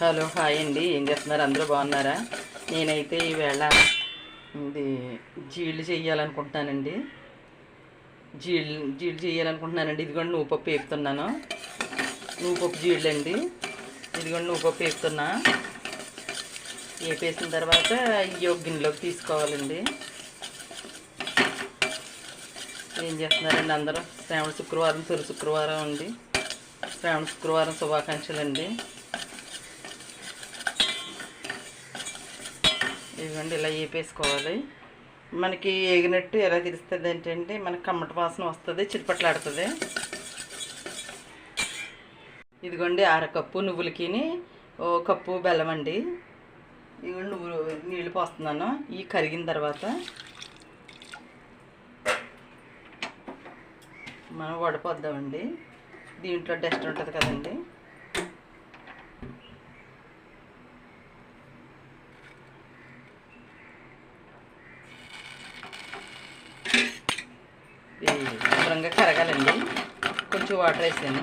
Hello hi అండి. ఏం చేస్తున్నారు? అందరూ బాగున్నారా? నేనైతే ఈవేళ ఇది జీళ్ళు చేయాలనుకుంటున్నానండి. జీళ్ళు చేయాలనుకుంటున్నానండి. ఇదిగోండి నువ్వుపప్పు వేపుతున్నాను. నువ్వుపప్పు జీళ్ళు అండి. ఇదిగోండి నువ్వుపప్పు వేపుతున్నా. వేపేసిన తర్వాత ఈ గిన్నెలోకి తీసుకోవాలండి. ఏం చేస్తున్నారండి అందరూ? శ్రావణ శుక్రవారం, తొలి శుక్రవారం అండి. శ్రావణ శుక్రవారం శుభాకాంక్షలు అండి. ఇదిగోండి ఇలా వేపేసుకోవాలి. మనకి ఏగినట్టు ఎలా తెలుస్తుంది ఏంటంటే మనకి కమ్మటి వాసన వస్తుంది, చిట్పట్లాడుతుంది. ఇదిగోండి అరకప్పు నువ్వులకి ఓ కప్పు బెల్లం అండి. ఇదిగోండి నీళ్ళు పోస్తున్నాను. ఈ కరిగిన తర్వాత మనం వడపోద్దామండి. దీంట్లో డస్ట్ ఉంటుంది కదండి. శుభ్రంగా కరగాలండి. కొంచెం వాటర్ వేసాను.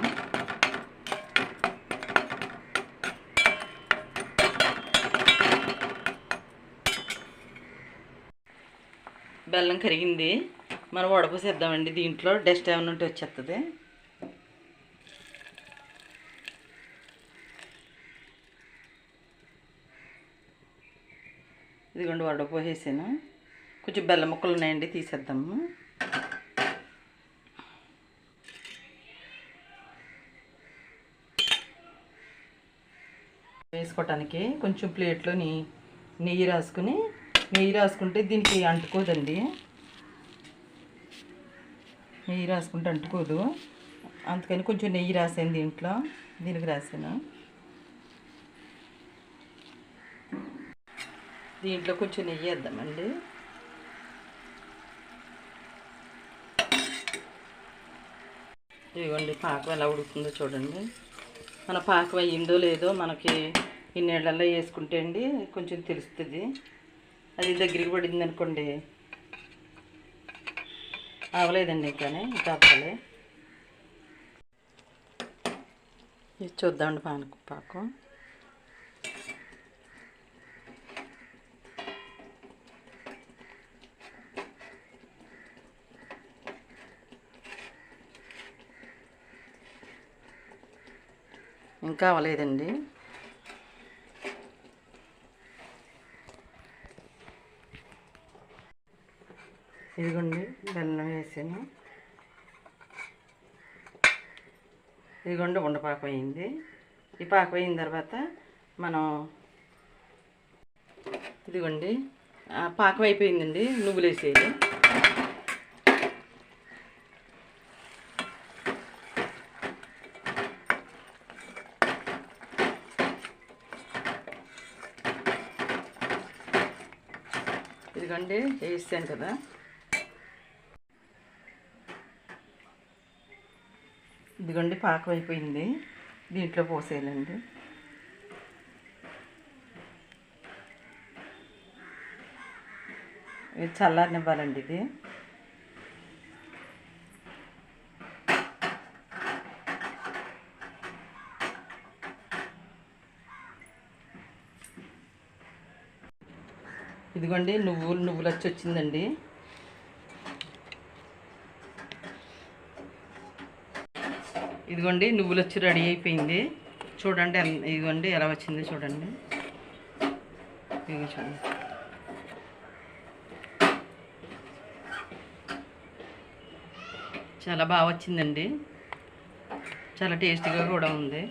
బెల్లం కరిగింది. మనం వడపోసేద్దామండి. దీంట్లో డస్ట్ ఏమైనా ఉంటే వచ్చేస్తుంది. ఇదిగోండి వడపోసేసాను. కొంచెం బెల్లం ముక్కలు ఉన్నాయండి, తీసేద్దాము. వేసుకోవటానికి కొంచెం ప్లేట్లో నెయ్యి రాసుకుంటే దీనికి అంటుకోదండి. నెయ్యి రాసుకుంటే అంటుకోదు. అందుకని కొంచెం నెయ్యి రాసాను దీనికి రాసాను. దీంట్లో కొంచెం నెయ్యి వేద్దామండి. ఇదిగోండి పాకం ఎలా ఉడుకుతుందో చూడండి. మన పాకం అయ్యిందో లేదో మనకి ఈ నీళ్ళల్లో వేసుకుంటే అండి కొంచెం తెలుస్తుంది. అది దగ్గరికి పడింది అనుకోండి, అవలేదండి. ఇంకా అవ్వాలి. ఇది చూద్దామండి పాకం. ఇంకా అవ్వలేదండి. ఇదిగోండి బెల్లం వేసాను. ఇదిగోండి ఉండపాకం అయింది. ఈ పాకం అయిన తర్వాత మనం ఇదిగోండి పాకం అయిపోయిందండి. నువ్వులు వేసేది. ఇదిగోండి వేసాను కదా. ఇదిగోండి పాకం అయిపోయింది. దీంట్లో పోసేయాలండి. ఇది చల్లారనివ్వాలండి. ఇది ఇదిగోండి నువ్వులు వచ్చి వచ్చిందండి. ఇదిగోండి నువ్వులు వచ్చి రెడీ అయిపోయింది. చూడండి ఇదిగోండి ఎలా వచ్చింది చూడండి. ఇది చూడండి. చాలా బాగా వచ్చిందండి. చాలా టేస్టీగా కూడా ఉంది.